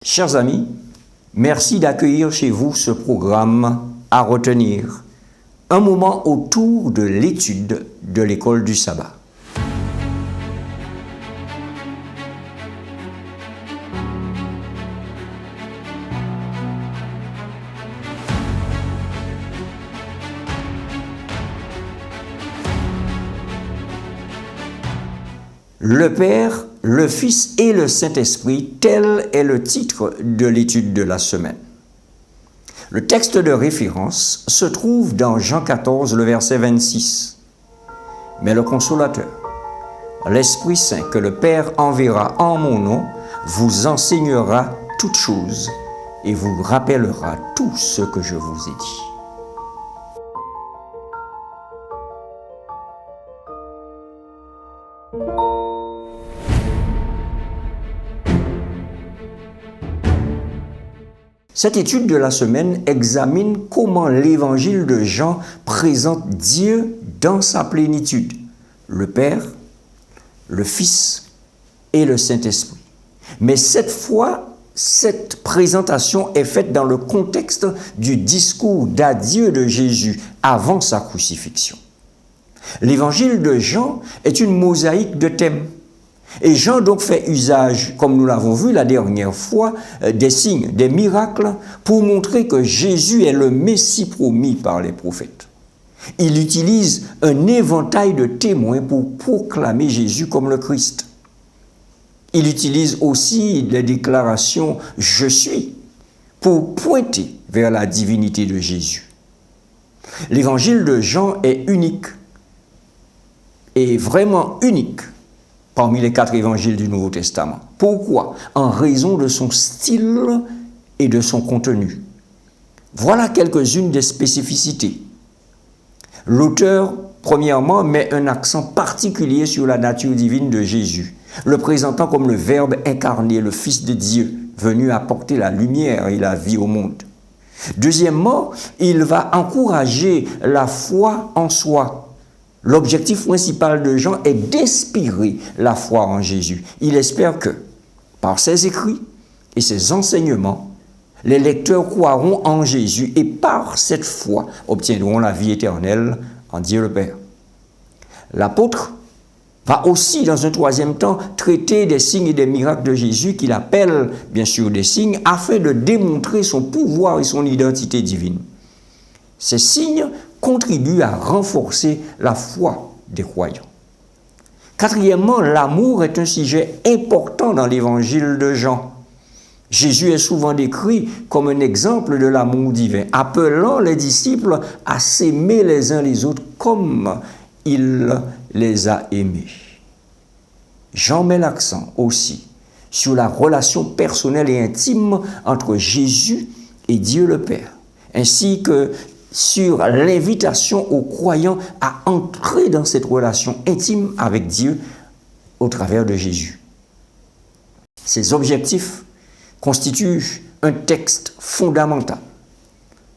Chers amis, merci d'accueillir chez vous ce programme à retenir, un moment autour de l'étude de l'école du sabbat. Le Père, le Fils et le Saint-Esprit, tel est le titre de l'étude de la semaine. Le texte de référence se trouve dans Jean 14, le verset 26. Mais le Consolateur, l'Esprit Saint que le Père enverra en mon nom, vous enseignera toutes choses et vous rappellera tout ce que je vous ai dit. Cette étude de la semaine examine comment l'évangile de Jean présente Dieu dans sa plénitude, le Père, le Fils et le Saint-Esprit. Mais cette fois, cette présentation est faite dans le contexte du discours d'adieu de Jésus avant sa crucifixion. L'évangile de Jean est une mosaïque de thèmes. Et Jean donc fait usage, comme nous l'avons vu la dernière fois, des signes, des miracles, pour montrer que Jésus est le Messie promis par les prophètes. Il utilise un éventail de témoins pour proclamer Jésus comme le Christ. Il utilise aussi les déclarations « Je suis » pour pointer vers la divinité de Jésus. L'évangile de Jean est unique, et vraiment unique, parmi les 4 évangiles du Nouveau Testament. Pourquoi? En raison de son style et de son contenu. Voilà quelques-unes des spécificités. L'auteur, premièrement, met un accent particulier sur la nature divine de Jésus, le présentant comme le Verbe incarné, le Fils de Dieu, venu apporter la lumière et la vie au monde. Deuxièmement, il va encourager la foi en soi. L'objectif principal de Jean est d'inspirer la foi en Jésus. Il espère que, par ses écrits et ses enseignements, les lecteurs croiront en Jésus et par cette foi obtiendront la vie éternelle en Dieu le Père. L'apôtre va aussi, dans un troisième temps, traiter des signes et des miracles de Jésus qu'il appelle, bien sûr, des signes, afin de démontrer son pouvoir et son identité divine. Ces signes contribue à renforcer la foi des croyants. Quatrièmement, l'amour est un sujet important dans l'évangile de Jean. Jésus est souvent décrit comme un exemple de l'amour divin, appelant les disciples à s'aimer les uns les autres comme il les a aimés. Jean met l'accent aussi sur la relation personnelle et intime entre Jésus et Dieu le Père, ainsi que sur l'invitation aux croyants à entrer dans cette relation intime avec Dieu au travers de Jésus. Ces objectifs constituent un texte fondamental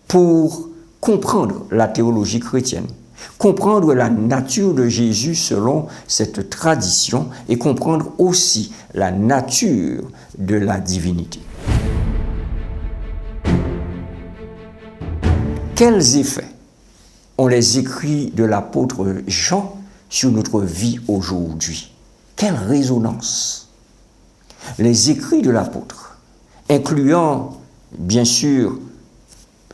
pour comprendre la théologie chrétienne, comprendre la nature de Jésus selon cette tradition et comprendre aussi la nature de la divinité. Quels effets ont les écrits de l'apôtre Jean sur notre vie aujourd'hui? Quelle résonance? Les écrits de l'apôtre, incluant bien sûr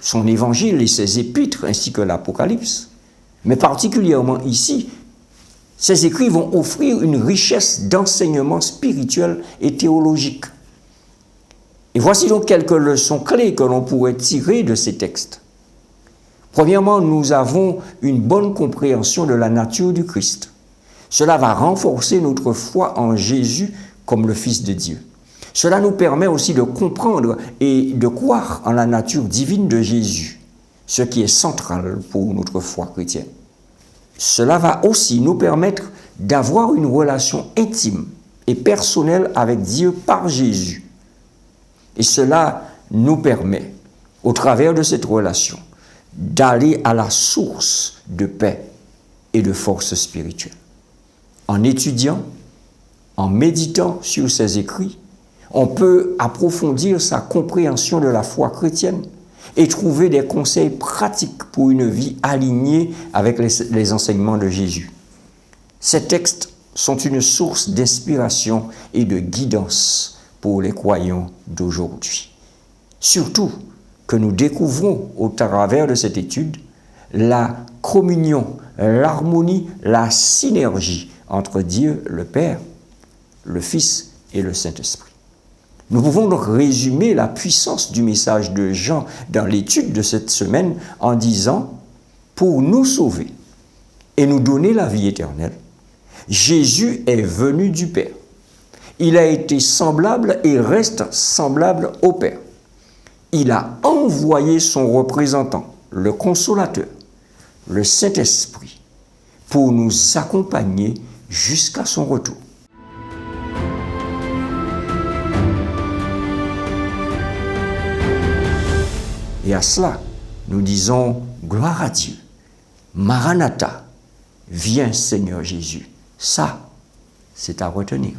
son évangile et ses épîtres ainsi que l'Apocalypse, mais particulièrement ici, ces écrits vont offrir une richesse d'enseignements spirituels et théologiques. Et voici donc quelques leçons clés que l'on pourrait tirer de ces textes. Premièrement, nous avons une bonne compréhension de la nature du Christ. Cela va renforcer notre foi en Jésus comme le Fils de Dieu. Cela nous permet aussi de comprendre et de croire en la nature divine de Jésus, ce qui est central pour notre foi chrétienne. Cela va aussi nous permettre d'avoir une relation intime et personnelle avec Dieu par Jésus. Et cela nous permet, au travers de cette relation, d'aller à la source de paix et de force spirituelle. En étudiant, en méditant sur ces écrits, On peut approfondir sa compréhension de la foi chrétienne et trouver des conseils pratiques pour une vie alignée avec les enseignements de Jésus. Ces textes sont une source d'inspiration et de guidance pour les croyants d'aujourd'hui. Surtout que nous découvrons au travers de cette étude la communion, l'harmonie, la synergie entre Dieu le Père, le Fils et le Saint-Esprit. Nous pouvons donc résumer la puissance du message de Jean dans l'étude de cette semaine en disant « Pour nous sauver et nous donner la vie éternelle, Jésus est venu du Père. Il a été semblable et reste semblable au Père. Il a envoyé son représentant, le Consolateur, le Saint-Esprit, pour nous accompagner jusqu'à son retour. » Et à cela, nous disons gloire à Dieu. Maranatha, viens Seigneur Jésus. Ça, c'est à retenir.